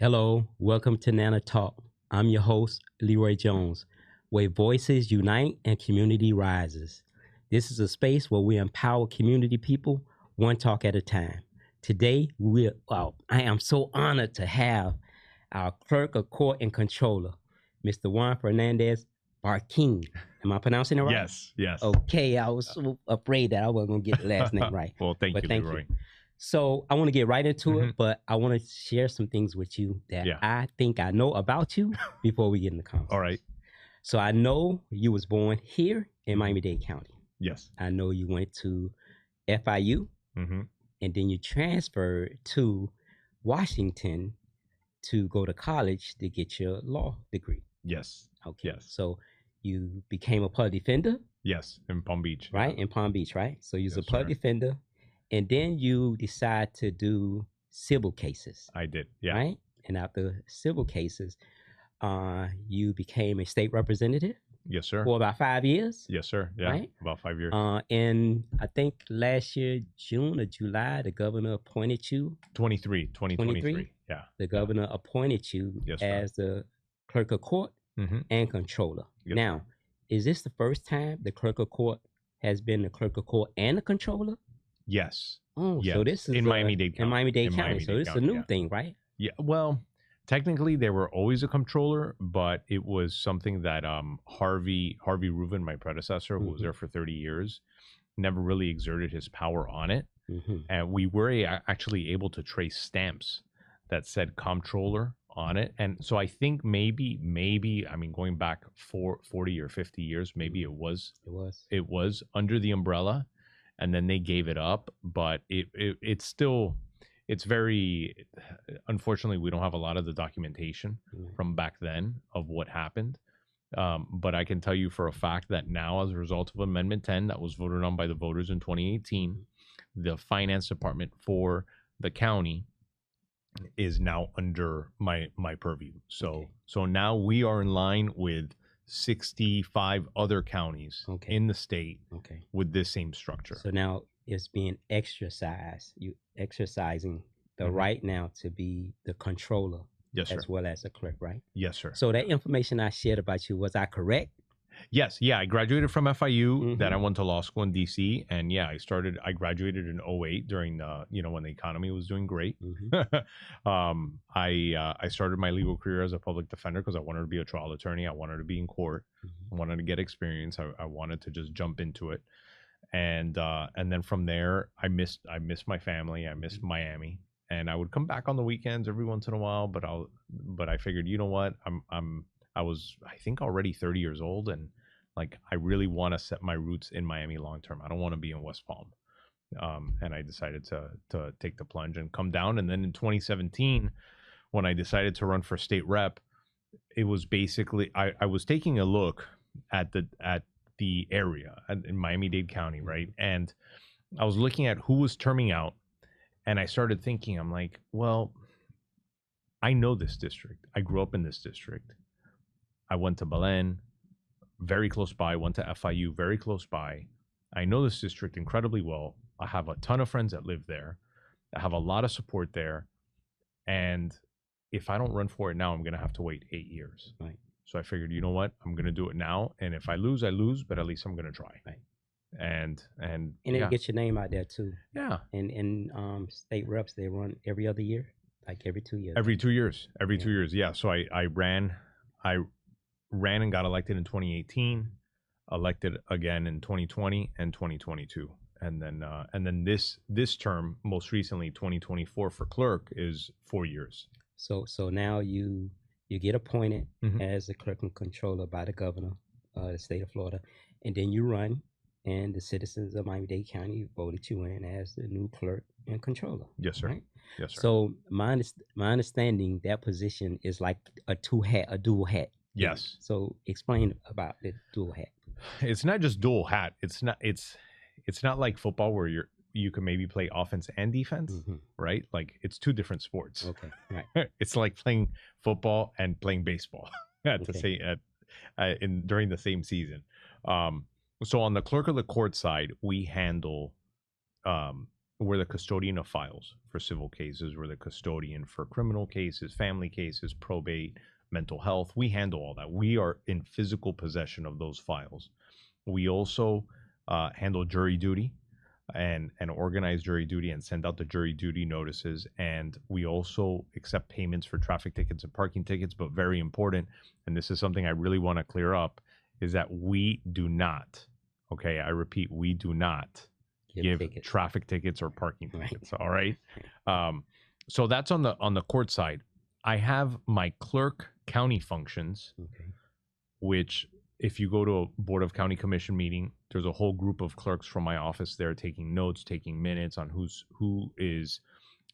Hello, welcome to Nana Talk. I'm your host, Leroy Jones, where voices unite and community rises. This is a space where we empower community people one talk at a time. I am so honored to have our clerk of court and controller, Mr. Juan Fernandez Barquin. Am I pronouncing it right? Yes. Okay, I was so afraid that I wasn't going to get the last name right. Well, thank But you, thank Leroy. you. So I want to get right into Mhm. it, but I want to share some things with you that Yeah. I think I know about you before we get in the conversation. All right. So I know you was born here in Mhm. Miami-Dade County. Yes. I know you went to FIU hmm and then you transferred to Washington to go to college to get your law degree. Yes. Okay. Yes. So you became a public defender, Yes. In Palm Beach. right? Yeah. In Palm Beach, right? So you was a Yes, public sir. defender, and then you decide to do civil cases, I did. Yeah. right? And after civil cases, you became a state representative Yes, sir. for about 5 years, Yes, sir. Yeah. right? About 5 years. And I think last year, June or July, the governor appointed you. 2023. Yeah. The governor appointed you Yes, sir. as the clerk of court Mm-hmm. and controller. Yes, Now, sir. is this the first time the clerk of court has been the clerk of court and the controller? Yes. Oh, Yes. so this is in Miami-Dade County. in Miami-Dade In County. So Miami-Dade this is a County, new yeah. thing, right? Yeah. Well, technically, they were always a controller, but it was something that Harvey Rubin, my predecessor, who was Mhm. there for 30 years, never really exerted his power on it. Mm-hmm. And we were actually able to trace stamps that said comptroller on it. And so I think maybe I mean, going back 40 or 50 years, maybe it was It was. under the umbrella, and then they gave it up. But it's still, it's very, unfortunately, we don't have a lot of the documentation Mm. from back then of what happened. But I can tell you for a fact that now, as a result of Amendment 10 that was voted on by the voters in 2018, the finance department for the county is now under my purview. So Okay. so now we are in line with 65 other counties Okay. in the state Okay. with this same structure. So now it's being exercised. You exercising the Mhm. right now to be the controller Yes, sir. as well as the clerk, right? Yes, sir. So that information I shared about you, was I correct? Yes, yeah, I graduated from FIU. Then Mhm. I went to law school in DC, and yeah, I graduated in '08 during the, when the economy was doing great. Mhm. I started my legal career as a public defender because I wanted to be a trial attorney. I wanted to be in court. I Mhm. wanted to get experience. I wanted to just jump into it, and then from there, I missed my family. I missed Miami, and I would come back on the weekends every once in a while. But I figured, you know what, I was, I think, already 30 years old, and like, I really want to set my roots in Miami long term. I don't want to be in West Palm. And I decided to take the plunge and come down. And then in 2017, when I decided to run for state rep, it was basically, I was taking a look at the area in Miami-Dade County, right? And I was looking at who was terming out, and I started thinking, I'm like, well, I know this district. I grew up in this district. I went to Belen, very close by, went to FIU, very close by. I know this district incredibly well. I have a ton of friends that live there. I have a lot of support there. And if I don't run for it now, I'm going to have to wait 8 years. Right. So I figured, you know what? I'm going to do it now. And if I lose, I lose, but at least I'm going to try. Right. And And yeah. it get your name out there too. Yeah. And state reps, they run every other year, like every 2 years. Every 2 years. Every Yeah. 2 years. Yeah. So I ran and got elected in 2018, elected again in 2020 and 2022. And then this term, most recently 2024 for clerk, is 4 years. So now you get appointed Mhm. as the clerk and controller by the governor of the state of Florida, and then you run, and the citizens of Miami-Dade County voted you in as the new clerk and controller. Yes, sir. Right? Yes, sir. So my understanding, that position is like a dual hat. Yes. So explain about the dual hat. It's not just dual hat. It's not like football where you can maybe play offense and defense, Mhm. right? Like, it's two different sports. Okay, right. It's like playing football and playing baseball at the Okay. same during the same season. So on the clerk of the court side, we handle we're the custodian of files for civil cases. We're the custodian for criminal cases, family cases, probate, mental health. We handle all that. We are in physical possession of those files. We also handle jury duty and organize jury duty and send out the jury duty notices. And we also accept payments for traffic tickets and parking tickets. But very important, and this is something I really want to clear up, is that we do not, okay, I repeat, we do not give traffic tickets or parking tickets. All right. So that's on the court side. I have my clerk county functions, which if you go to a Board of County Commission meeting, there's a whole group of clerks from my office there taking notes, taking minutes on who is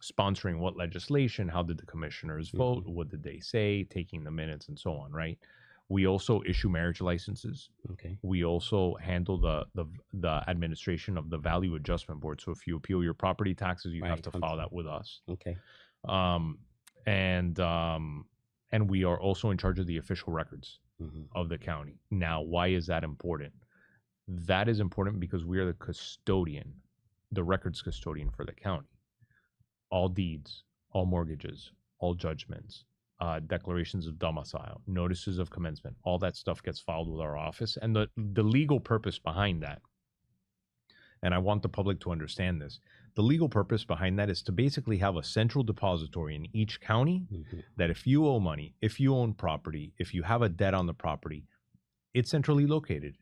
sponsoring what legislation, how did the commissioners vote, what did they say, taking the minutes and so on, right? We also issue marriage licenses. We also handle the administration of the value adjustment board. So if you appeal your property taxes, you have to file that with us. And we are also in charge of the official records of the county. Now, why is that important? That is important because we are the custodian, the records custodian for the county. All deeds, all mortgages, all judgments, declarations of domicile, notices of commencement, all that stuff gets filed with our office. And the legal purpose behind that, and I want the public to understand this, the legal purpose behind that is to basically have a central depository in each county that if you owe money, if you own property, if you have a debt on the property, it's centrally located.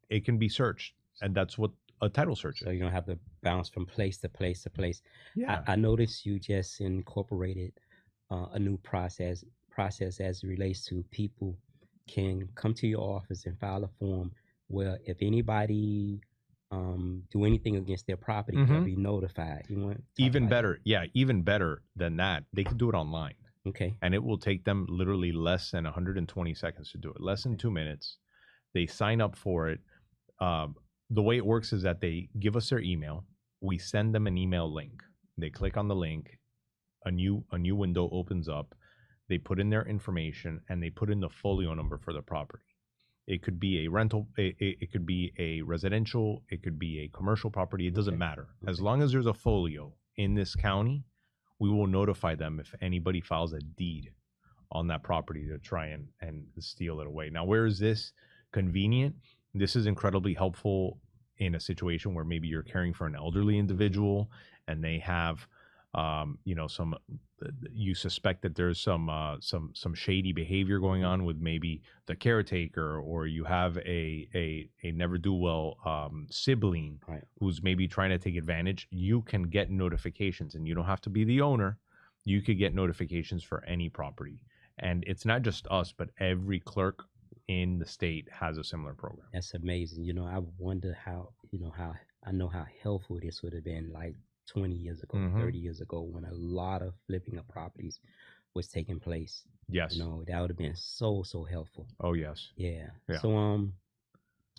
It can be searched. And that's what a title search is. So you don't have to bounce from place to place to place. I noticed you just incorporated a new process as it relates to people can come to your office and file a form where if anybody do anything against their property, they'll be notified. You want even better? Yeah, even better than that. They can do it online. And it will take them literally less than 120 seconds to do it, less than 2 minutes. They sign up for it. The way it works is that they give us their email. We send them an email link. They click on the link. A new window opens up. They put in their information and they put in the folio number for the property. It could be a rental, it could be a residential, it could be a commercial property. It doesn't matter. As long as there's a folio in this county, we will notify them if anybody files a deed on that property to try and steal it away. Now, where is this convenient? This is incredibly helpful in a situation where maybe you're caring for an elderly individual and they have you suspect that there's some shady behavior going on with maybe the caretaker, or you have a never do well sibling who's maybe trying to take advantage. You can get notifications, and you don't have to be the owner. You could get notifications for any property, and it's not just us, but every clerk in the state has a similar program. That's amazing. I wonder how I know how helpful this would have been like 20 years ago, 30 years ago, when a lot of flipping of properties was taking place. Yes. That would have been so helpful. Oh, yes. Yeah. So,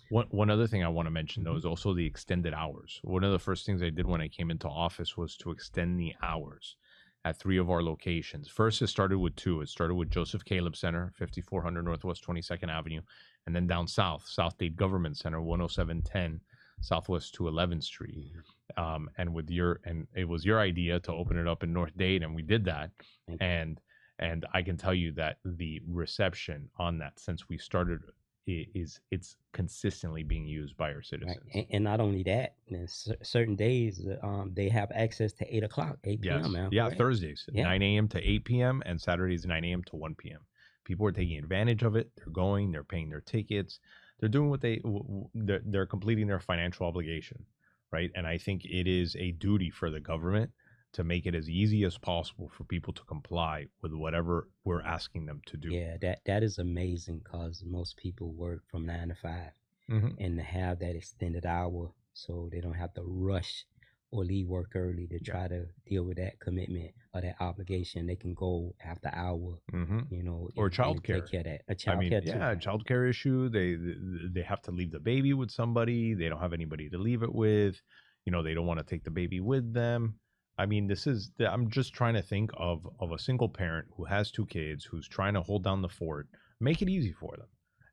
one other thing I want to mention, though, is also the extended hours. One of the first things I did when I came into office was to extend the hours at 3 of our locations. First, it started with 2. It started with Joseph Caleb Center, 5400 Northwest 22nd Avenue, and then down south, South Dade Government Center, 10710 Southwest 211th Street. And it was your idea to open it up in North Dade, and we did that. And I can tell you that the reception on that since we started it's consistently being used by our citizens. And not only that, certain days they have access to 8 o'clock, 8 p.m. Yes. Yeah, Thursdays 9 a.m. to 8 p.m. and Saturdays 9 a.m. to 1 p.m. People are taking advantage of it. They're paying their tickets. They're doing what they're completing their financial obligation, right? And I think it is a duty for the government to make it as easy as possible for people to comply with whatever we're asking them to do. Yeah, that is amazing, because most people work from 9 to 5, and to have that extended hour so they don't have to rush or leave work early to try to deal with that commitment or that obligation. They can go after hour, or childcare. Take care of that. A childcare too. Yeah, childcare issue. They have to leave the baby with somebody. They don't have anybody to leave it with. They don't want to take the baby with them. I mean, I'm just trying to think of a single parent who has 2 kids, who's trying to hold down the fort, make it easy for them.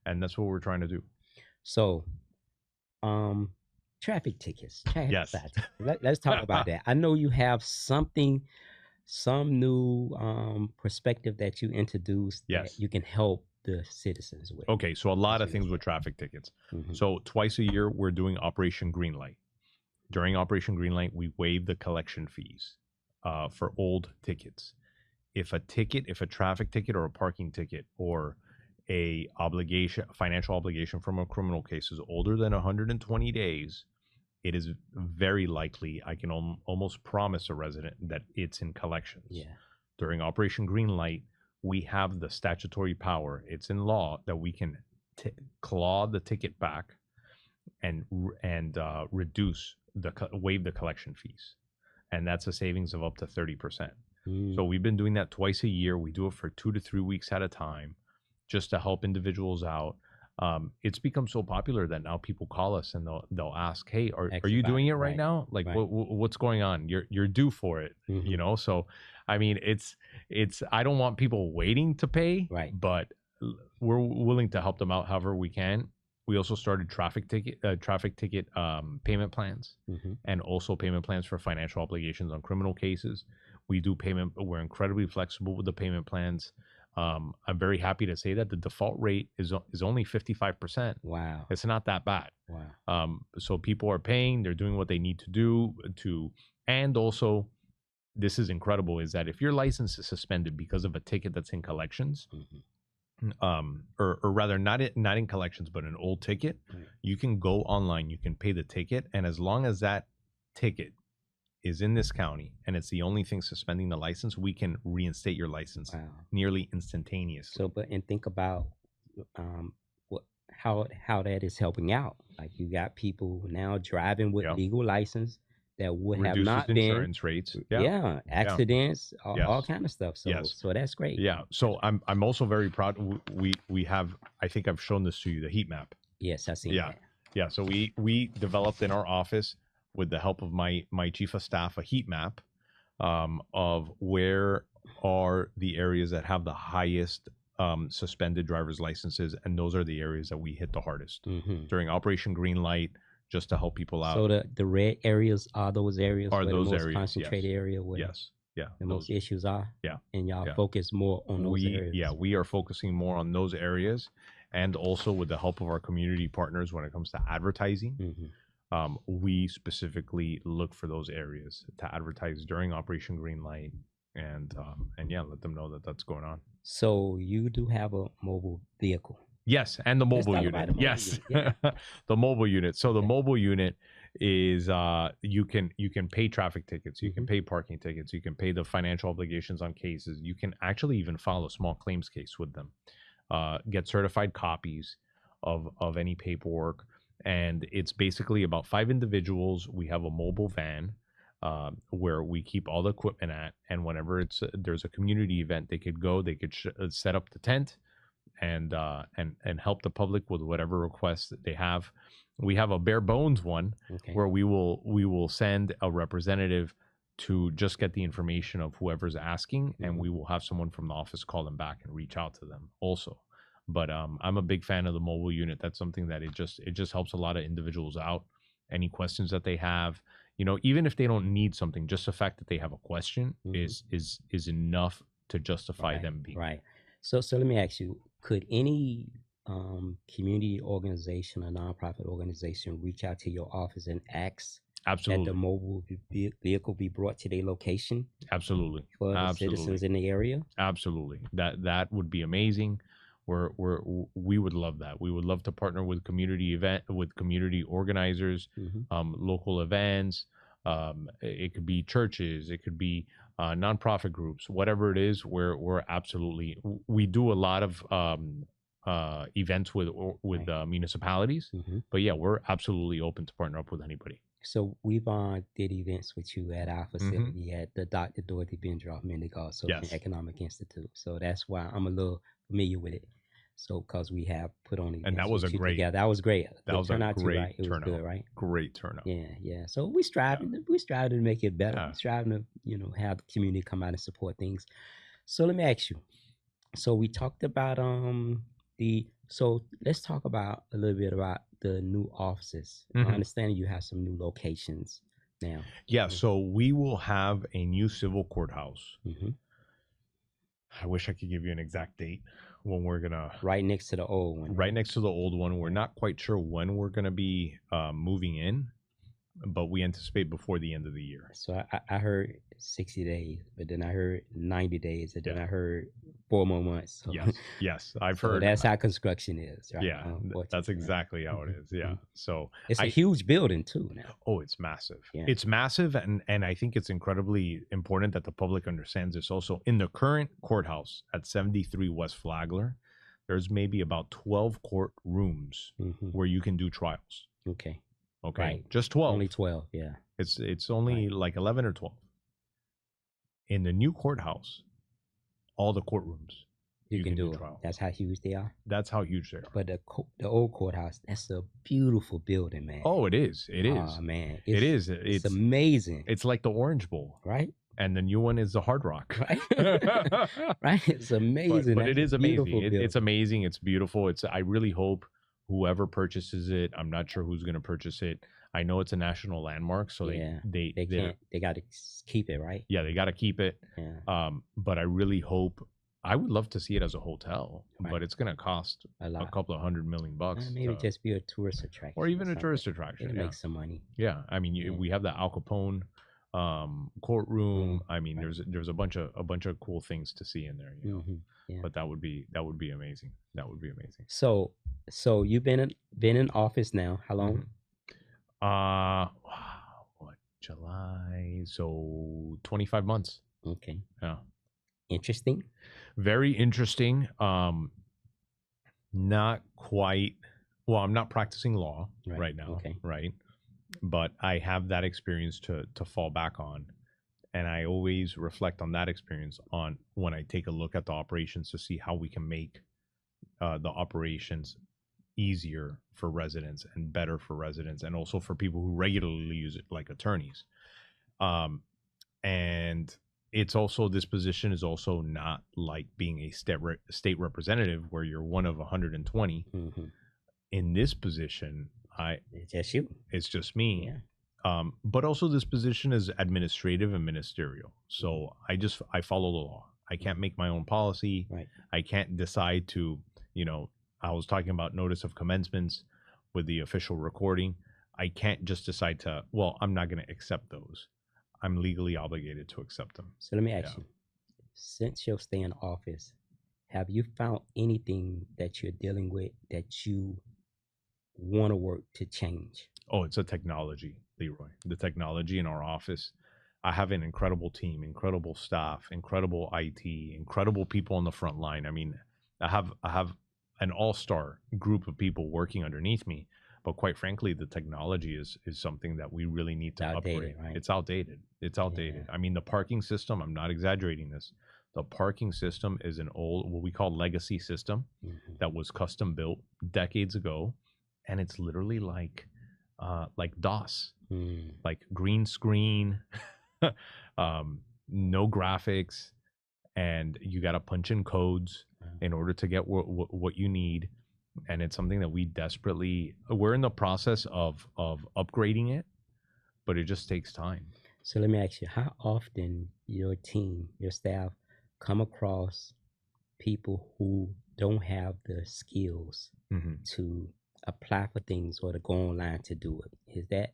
And that's what we're trying to do. So, traffic tickets, traffic Yes. tickets. Let's talk about that. I know you have something, some new perspective that you introduced that Yes. you can help the citizens with. Okay, so a lot of As you things know. with traffic tickets. Mhm. So twice a year, we're doing Operation Greenlight. During Operation Greenlight, we waive the collection fees for old tickets. If a traffic ticket or a parking ticket or financial obligation from a criminal case is older than 120 days, it is very likely, I can almost promise a resident, that it's in collections. Yeah. During Operation Greenlight, we have the statutory power, it's in law, that we can claw the ticket back and reduce waive the collection fees, and that's a savings of up to 30%. Mm. So we've been doing that twice a year. We do it for 2 to 3 weeks at a time, just to help individuals out. It's become so popular that now people call us and they'll ask, "Hey, are you About doing it. it right Right. now? Like, Right. what's going on? You're due for it, you Mhm. know." So, I mean, it's I don't want people waiting to pay, Right. but we're willing to help them out however we can. We also started traffic ticket payment plans, Mhm. and also payment plans for financial obligations on criminal cases. We do payment. We're incredibly flexible with the payment plans. I'm very happy to say that the default rate is only 55%. Wow. It's not that bad. Wow. So people are paying. They're doing what they need to do and also, this is incredible, is that if your license is suspended because of a ticket that's in collections, Mhm. or rather not in collections but an old ticket, Right. you can go online, you can pay the ticket, and as long as that ticket is in this county and it's the only thing suspending the license, we can reinstate your license Wow. nearly instantaneously. So, but and think about what how that is helping out. Like you got people now driving with Yeah, legal license that would have reduces not been, insurance rates. Yeah, yeah, yeah, accidents, all yes, kind of stuff. So, yes, so that's great. yeah. So I'm also very proud. We have, I think I've shown this to you, the heat map. Yes, I seen Yeah, that. yeah. So we developed in our office, with the help of my chief of staff, a heat map of where are the areas that have the highest suspended driver's licenses, and those are the areas that we hit the hardest Hmm. during Operation Greenlight, just to help people out. So the red areas are those areas Are where the those most areas? Yes, concentrated area where yes, yeah. the most Those, issues are, yeah, and y'all yeah. focus more on those areas. We are focusing more on those areas, and also with the help of our community partners when it comes to advertising. Hmm. We specifically look for those areas to advertise during Operation Greenlight, and yeah, let them know that that's going on. So you do have a mobile vehicle. Yes, and the Let's mobile talk about unit. the mobile Yes, unit. Yeah. the mobile unit. So the Okay. mobile unit is you can pay traffic tickets, you can Hmm. pay parking tickets, you can pay the financial obligations on cases. You can actually even file a small claims case with them. Get certified copies of any paperwork, and it's basically about 5 individuals. We have a mobile van. Where we keep all the equipment at, and whenever there's a community event, they could go. They could set up the tent, and help the public with whatever requests that they have. We have a bare bones one Okay. where we will send a representative to just get the information of whoever's asking, and Mhm. we will have someone from the office call them back and reach out to them also. But I'm a big fan of the mobile unit. That's something that it just helps a lot of individuals out. Any questions that they have, even if they don't need something, just the fact that they have a question Mhm. is enough to justify Right. them being Right. So let me ask you: could any community organization or nonprofit organization reach out to your office and ask that the Absolutely. mobile vehicle be brought to their location Absolutely. for the Absolutely. citizens in the area? Absolutely. That would be amazing. We would love that. We would love to partner with community organizers, Hmm. local events. It could be churches, it could be nonprofit groups, whatever it is. We're absolutely, we do a lot of events with Right. municipalities, Hmm. but yeah, we're absolutely open to partner up with anybody. So we've did events with you at our Hmm. facility at the Dr. Dorothy Bendroff Mendigar Social and Yes. Economic Institute. So that's why I'm a little familiar with it. So because we have put on events And that was a with you great together. That was great. that Good was a turnout too, great right? It was turnout. good, right? Great turnout. Yeah, yeah. So Yeah. we striving to make it better. Yeah. We striving to, have the community come out and support things. So let me ask you. So we talked about the so let's talk about a little bit about the new offices? I Mhm. understand you have some new locations now. Yeah, so we will have a new civil courthouse. Hmm. I wish I could give you an exact date when we're gonna Right next to the old one. right next to the old one. We're not quite sure when we're gonna be moving in, but we anticipate before the end of the year. So I heard 60 days, but then I heard 90 days, and then Yeah. I heard 4 more months. So, Yes, I've so heard. that's how construction is, right? Yeah, that's Unfortunately. exactly how it is. Yeah. Mhm. So It's a I huge building too now. oh, it's massive. Yeah. It's massive, and I think it's incredibly important that the public understands this. Also, in the current courthouse at 73 West Flagler, there's maybe about 12 court rooms Hmm. where you can do trials. Okay. Okay, Right. just 12. Only 12. Yeah. It's only Right. like 11 or 12. In the new courthouse, all the courtrooms You can do it. trial. That's how huge they are. That's how huge they are. But the old courthouse, that's a beautiful building, man. Oh, it is. It is. Oh, man. It is. It's amazing. It's like the Orange Bowl, Right? and the new one is the Hard Rock. Right? Right? It's amazing. But it That's is a amazing. beautiful It's amazing. It's beautiful. I really hope whoever purchases it. I'm not sure who's going to purchase it. I know it's a national landmark, so Yeah. they can't. They got to keep it, right? yeah, they got to keep it. Yeah. But I really hope. I would love to see it as a hotel, Right. but it's going to cost A a lot. couple of $100 million bucks. Maybe just be a tourist attraction. or even a something. tourist attraction. It'll Yeah. make some money. Yeah, I mean, Yeah. we have the Al Capone courtroom. I mean, right. there's a bunch of cool things to see in there. You know, Yeah. but that would be amazing. That would be amazing. So you've been in office now. How long? Wow, what, July? So 25 months. Okay. Yeah, Interesting. very interesting. Not quite. Well, I'm not practicing law right now. Okay. Right. But I have that experience to fall back on, and I always reflect on that experience on when I take a look at the operations to see how we can make the operations easier for residents and better for residents, and also for people who regularly use it, like attorneys. And it's also, this position is also not like being a state representative where you're one of 120. Mm-hmm. In this position, It's just you. it's just me. Yeah. But also this position is administrative and ministerial. So I follow the law. I can't make my own policy. Right. I can't decide to, I was talking about notice of commencements with the official recording. I can't just decide to, well, I'm not going to accept those. I'm legally obligated to accept them. So let me ask you, since your stay in office, have you found anything that you're dealing with that you want to work to change? Oh, it's a technology, Leroy. The technology in our office. I have an incredible team, incredible staff, incredible IT, incredible people on the front line. I mean, I have an all-star group of people working underneath me, but quite frankly, the technology is something that we really need to upgrade. Right? It's outdated. It's outdated. Yeah. I mean, the parking system, I'm not exaggerating this. The parking system is an old, what we call legacy system, that was custom built decades ago, and it's literally like DOS, like green screen, no graphics, and you got to punch in codes in order to get what you need. And it's something that we're in the process of upgrading it, but it just takes time. So let me ask you, how often your team, your staff, come across people who don't have the skills to apply for things or to go online to do it? Is that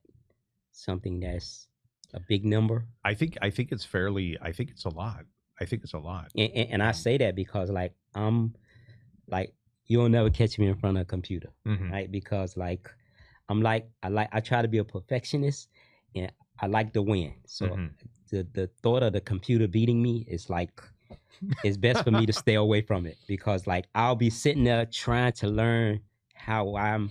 something that's a big number? I think it's a lot. I think it's a lot. And I say that because I'm like, you'll never catch me in front of a computer, right? Because I try to be a perfectionist, and I like to win. So the thought of the computer beating me is like, it's best for me to stay away from it, because I'll be sitting there trying to learn how I'm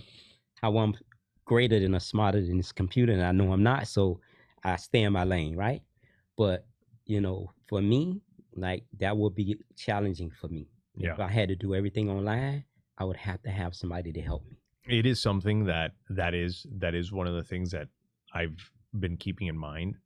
greater than or smarter than this computer, and I know I'm not. So I stay in my lane, right? But for me, that would be challenging for me. Yeah. If I had to do everything online, I would have to have somebody to help me. It is something that is one of the things that I've been keeping in mind,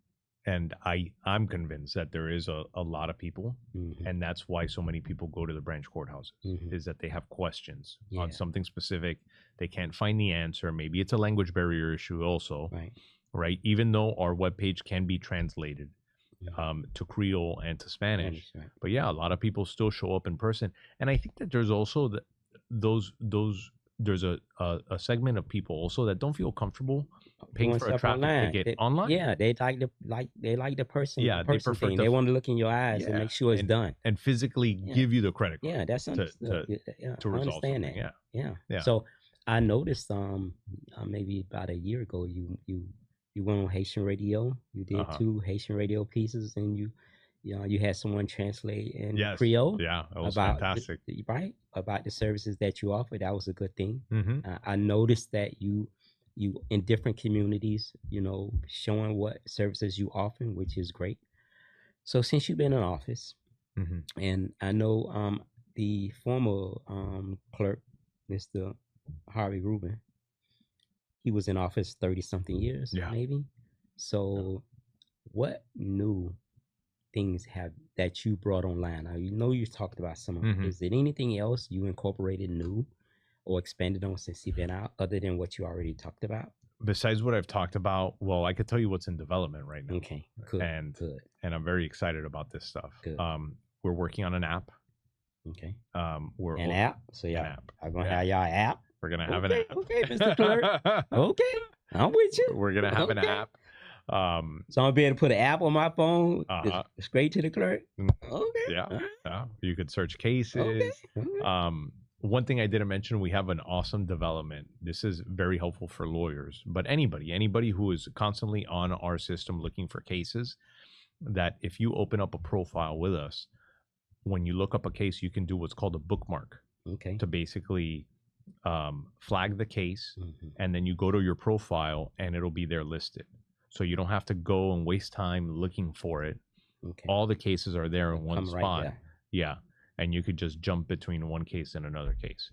I'm convinced that there is a lot of people, Mhm. and that's why so many people go to the branch courthouses, Mhm. is that they have questions Yeah. on something specific. They can't find the answer. Maybe it's a language barrier issue also, Right. right? Even though our webpage can be translated Mhm. to Creole and to Spanish. Spanish, right. But yeah, a lot of people still show up in person. And I think that there's also there's a segment of people also that don't feel comfortable paying Doing for a stuff traffic online. ticket online. Yeah, they like the person Yeah, they prefer thing. to They want to look in your eyes and yeah, make sure it's done. and physically Yeah. give you the credit card Yeah, that's to understood. Yeah, to I resolve understand something. that. Yeah. Yeah. Yeah. So I noticed maybe about a year ago you went on Haitian radio. You did Uh-huh. 2 Haitian radio pieces, and you had someone translate in Yes. Creole Yeah, it was about fantastic. right, about the services that you offer. That was a good thing. Mm-hmm. I noticed that you in different communities, showing what services you offer, which is great. So since you've been in office, Mm-hmm. and I know the former clerk, Mr. Harvey Rubin, he was in office 30 something years, Yeah. maybe. So what new things have that you brought online? Now, you talked about some of it. Mhm. Is there anything else you incorporated new or expanded on since you've been out, other than what you already talked about? Besides what I've talked about, well, I could tell you what's in development right now. Okay, good, And good, I'm very excited about this stuff. good. We're working on an app. Okay, We're an app. So an y'all app. are gonna Yeah. have y'all app. We're gonna have Okay, an app. okay, Mr. Clerk. Okay, I'm with you. We're gonna have an Okay. app. So I'm gonna be able to put an app on my phone straight to the clerk. Mm. Okay. Yeah. All right. Yeah. You could search cases. Okay. Okay. One thing I didn't mention, we have an awesome development. This is very helpful for lawyers, but anybody who is constantly on our system looking for cases, that if you open up a profile with us, when you look up a case, you can do what's called a bookmark Okay. to basically flag the case, Mhm. and then you go to your profile and it'll be there listed. So you don't have to go and waste time looking for it. Okay. All the cases are there in one Come right spot. there. Yeah. And you could just jump between one case and another case.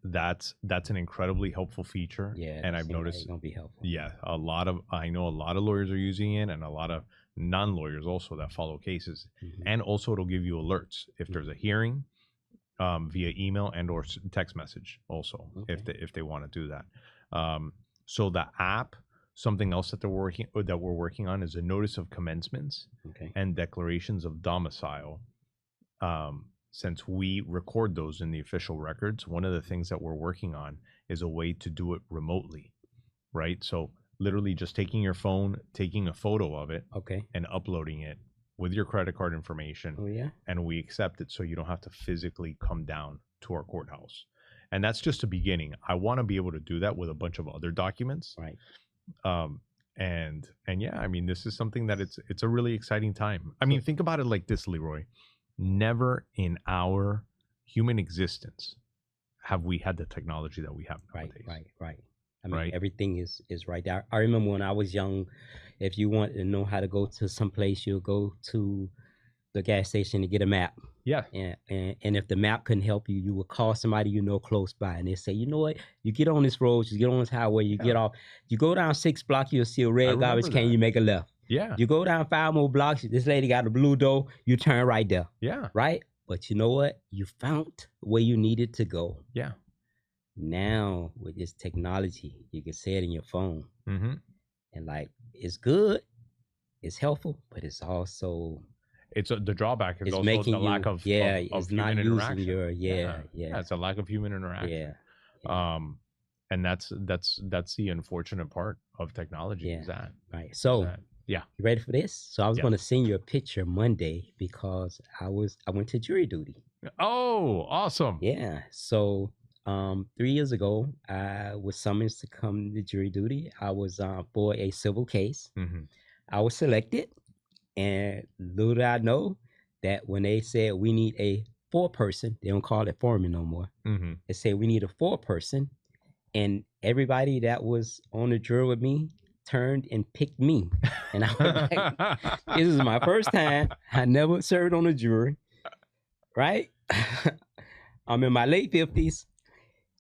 That's an incredibly helpful feature. Yeah. And I've seems like noticed, it's gonna be helpful. yeah, I know a lot of lawyers are using it, and a lot of non-lawyers also that follow cases. Mhm. And also it'll give you alerts if there's a hearing, via email and or text message also, Okay. if they want to do that. So the app, something else that we're working on is a notice of commencements Okay. and declarations of domicile. Since we record those in the official records, one of the things that we're working on is a way to do it remotely, right? So literally just taking your phone, taking a photo of it, Okay. and uploading it with your credit card information, Oh yeah. and we accept it, so you don't have to physically come down to our courthouse. And that's just a beginning. I want to be able to do that with a bunch of other documents. Right. And yeah, I mean, this is something that it's a really exciting time. I mean, think about it like this, Leroy. Never in our human existence have we had the technology that we have nowadays. Right. I mean, Right. everything is right there. I remember when I was young, if you want to know how to go to some place, you'll go to the gas station to get a map. Yeah. And if the map couldn't help you, you would call somebody you know close by, and they say, you know what, you get on this road, you get on this highway, you get off, you go down 6 blocks, you'll see a red garbage can, you make a left. Yeah. You go down 5 more blocks, this lady got a blue door, you turn right there. Yeah. Right? But you know what? You found where you needed to go. Yeah. Now, with this technology, you can say it in your phone. Mm-hmm. And like, it's good, it's helpful, but it's also... the drawback is it's also making the lack of it's human not interaction. using your Yeah, it's a lack of human interaction. Yeah. And that's the unfortunate part of technology. Yeah. Is that Right. So yeah. You ready for this? So I was Yes. going to send you a picture Monday because I went to jury duty. Oh, awesome. Yeah. So 3 years ago, I was summoned to come to jury duty. I was for a civil case. Mm-hmm. I was selected, and little did I know that when they said we need a 4-person, they don't call it foreman no more. Mm-hmm. They said we need a 4-person, and everybody that was on the jury with me turned and picked me. And I was like, this is my first time. I never served on a jury, right? I'm in my late 50s,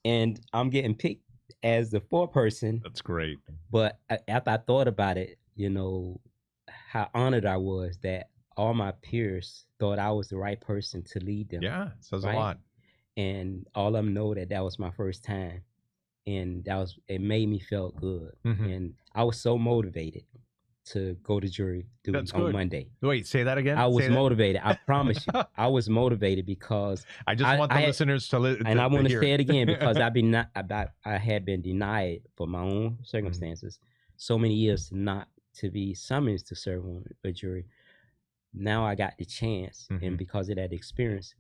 and I'm getting picked as the 4-person. That's great. But after I thought about it, you know, how honored I was that all my peers thought I was the right person to lead them, Yeah, says a right? lot. And all of them know that that was my first time, and that was it made me feel good, Hmm. and I was so motivated to go to jury duty That's on good. Monday. Wait, say that again. I Say was that. motivated. I promise you, I was motivated because I just I want the I had, listeners to and I to want to hear say it again because it. I had been denied for my own Mhm. circumstances so many years not to be summoned to serve on a jury. Now I got the chance, and Mhm. because of that experience,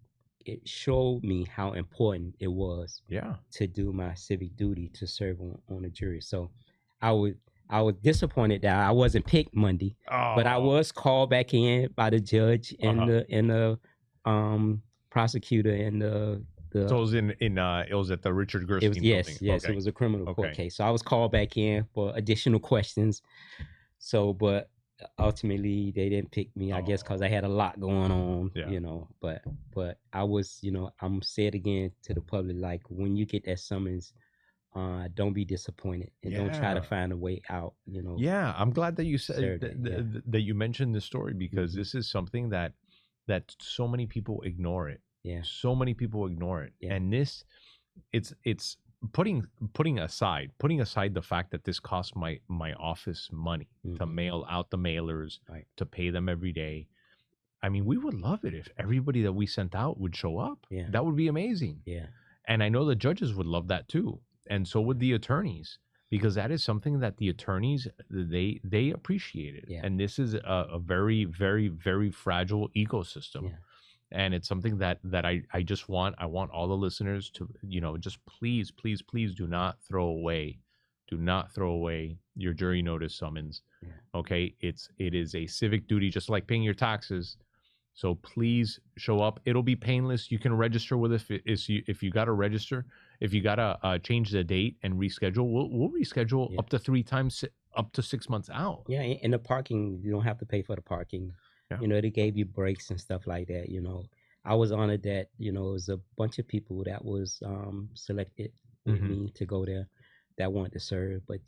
it showed me how important it was Yeah. to do my civic duty to serve on a jury. So I would I was disappointed that I wasn't picked Monday, but I Oh. was called back in by the judge and Uh-huh. the prosecutor and So the it was it was at the Richard it was Gerstein building. yes, it Okay. was a criminal court Okay. case. So I was called back in for additional questions. So, but ultimately they didn't pick me, I guess, because Oh. I had a lot going on, Yeah. But I was, I'm say it again to the public, like when you get that summons, don't be disappointed and don't try to Yeah. find a way out, Yeah, I'm glad that you said serve that. Yeah. that you mentioned this story because Hmm. this is something that so many people ignore it. Yeah. So many people ignore it. Yeah. And this it's putting aside the fact that this costs my office money to Hmm. mail out the mailers, Right. to pay them every day. I mean, we would love it if everybody that we sent out would show up. Yeah. That would be amazing. Yeah. And I know the judges would love that too. And so would the attorneys, because that is something that the attorneys they appreciate it. Yeah. And this is a very, very, very fragile ecosystem. Yeah. And it's something that I just want all the listeners to, just please, please, please do not throw away your jury notice summons. Yeah. Okay. It is a civic duty, just like paying your taxes. So please show up. It'll be painless. You can register with us if you got to register. If you got to change the date and reschedule, we'll reschedule Yeah. up to 3 times, up to 6 months out. Yeah. And the parking, you don't have to pay for the parking. Yeah. They gave you breaks and stuff like that. I was honored that, it was a bunch of people that was selected with Mhm. me to go there that wanted to serve. But,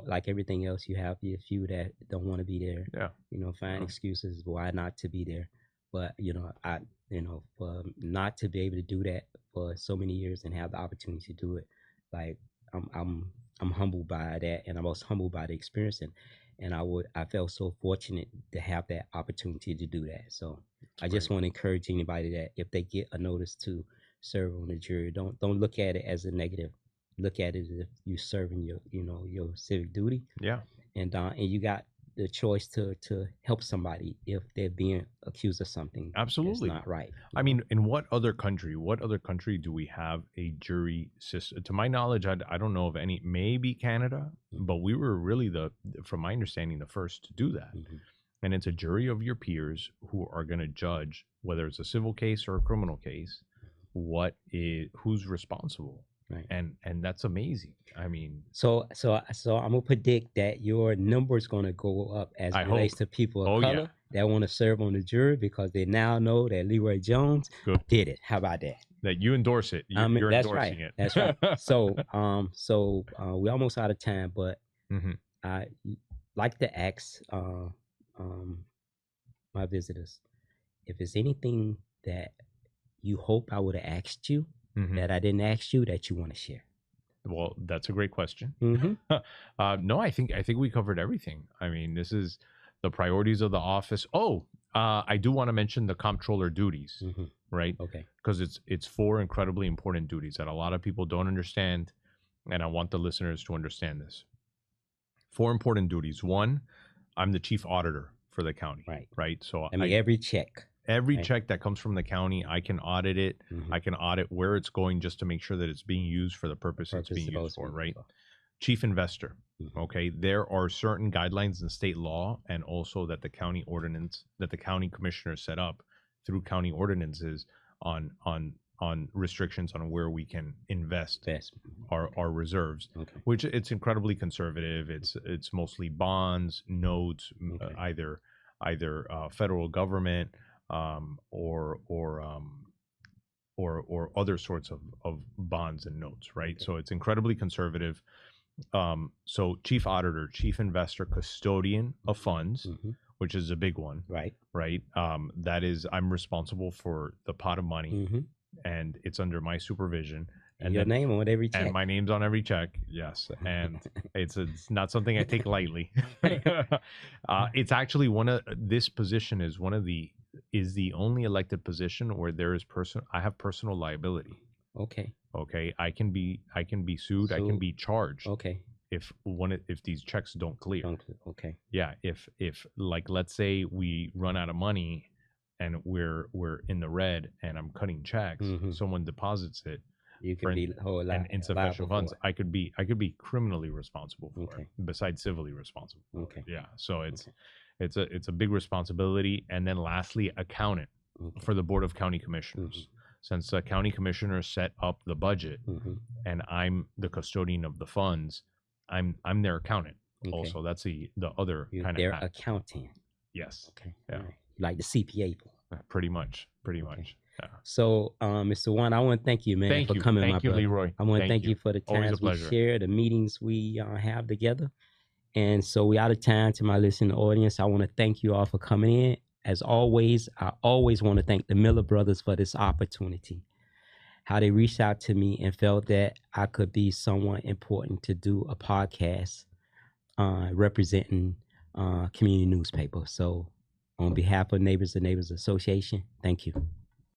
like everything else, you have your few that don't want to be there, Yeah. find Yeah. excuses why not to be there. But, for not to be able to do that for so many years and have the opportunity to do it, like I'm, I'm, I'm humbled by that, and I was humbled by the experience, and I felt so fortunate to have that opportunity to do that. So It's I just great. want to encourage anybody that if they get a notice to serve on the jury, don't look at it as a negative. Look at it as if you're serving your civic duty, Yeah. and you got the choice to help somebody if they're being accused of something that's Absolutely. not right. I mean, in what other country do we have a jury system? To my knowledge, I don't know of any, maybe Canada, but we were really from my understanding, the first to do that. Mhm. And it's a jury of your peers who are going to judge whether it's a civil case or a criminal case, who's responsible. Right. And that's amazing. I mean, So I'm gonna predict that your number is gonna go up as I it relates hope. to people of Oh yeah, color that want to serve on the jury because they now know that Leroy Jones good did it. How about that? that you endorse it. You're That's right. endorsing it. That's right. So we're almost out of time, but Hmm. I like to ask um, my visitors if there's anything that you hope I would have asked you Hmm. that I didn't ask you that you want to share. Well, that's a great question. Mm-hmm. No, I think we covered everything. I mean, this is the priorities of the office. Oh, I do want to mention the comptroller duties, Mm-hmm. right? Okay. Because it's four incredibly important duties that a lot of people don't understand, and I want the listeners to understand this. Four important duties. One, I'm the chief auditor for the county, Right. right? So I mean, every check. every Right. check that comes from the county, I can audit it. Mhm. I can audit where it's going just to make sure that it's being used for the purpose it's being used for, right? Chief investor. Mhm. Okay. There are certain guidelines in state law and also that the county ordinance that the county commissioner set up through county ordinances on restrictions on where we can invest our reserves, Okay. which it's incredibly conservative. It's mostly bonds, notes, Okay. either federal government, or other sorts of bonds and notes, right? Okay. So it's incredibly conservative. So chief auditor, chief investor, custodian of funds, which is a big one, Right. right? That is, I'm responsible for the pot of money, and it's under my supervision. And your name on every check. And my name's on every check, yes. And it's not something I take lightly. It's actually this position is the only elected position where there is I have personal liability. Okay. Okay. I can be sued. I can be charged. Okay. If these checks don't clear. Okay. Yeah. If like, let's say we run out of money and we're in the red and I'm cutting checks, someone deposits it. You could be insufficient funds. I could be criminally responsible for it, besides civilly responsible. Okay. Yeah. So it's a big responsibility. And then lastly, accountant for the Board of County Commissioners. Since the county commissioners set up the budget and I'm the custodian of the funds, I'm their accountant. Also, that's the other kind of their accountant. Yes. Okay. Yeah. Right. Like the CPA. Pretty much. Yeah. So, Mr. Juan, I want to thank you, man, for coming. Thank you, brother. Leroy. I want to thank you for the times we share, the meetings we have together. And so we out of time. To my listening audience, I want to thank you all for coming in. As always, I always want to thank the Miller brothers for this opportunity. How they reached out to me and felt that I could be someone important to do a podcast representing community newspaper. So on behalf of Neighbors and Neighbors Association, thank you.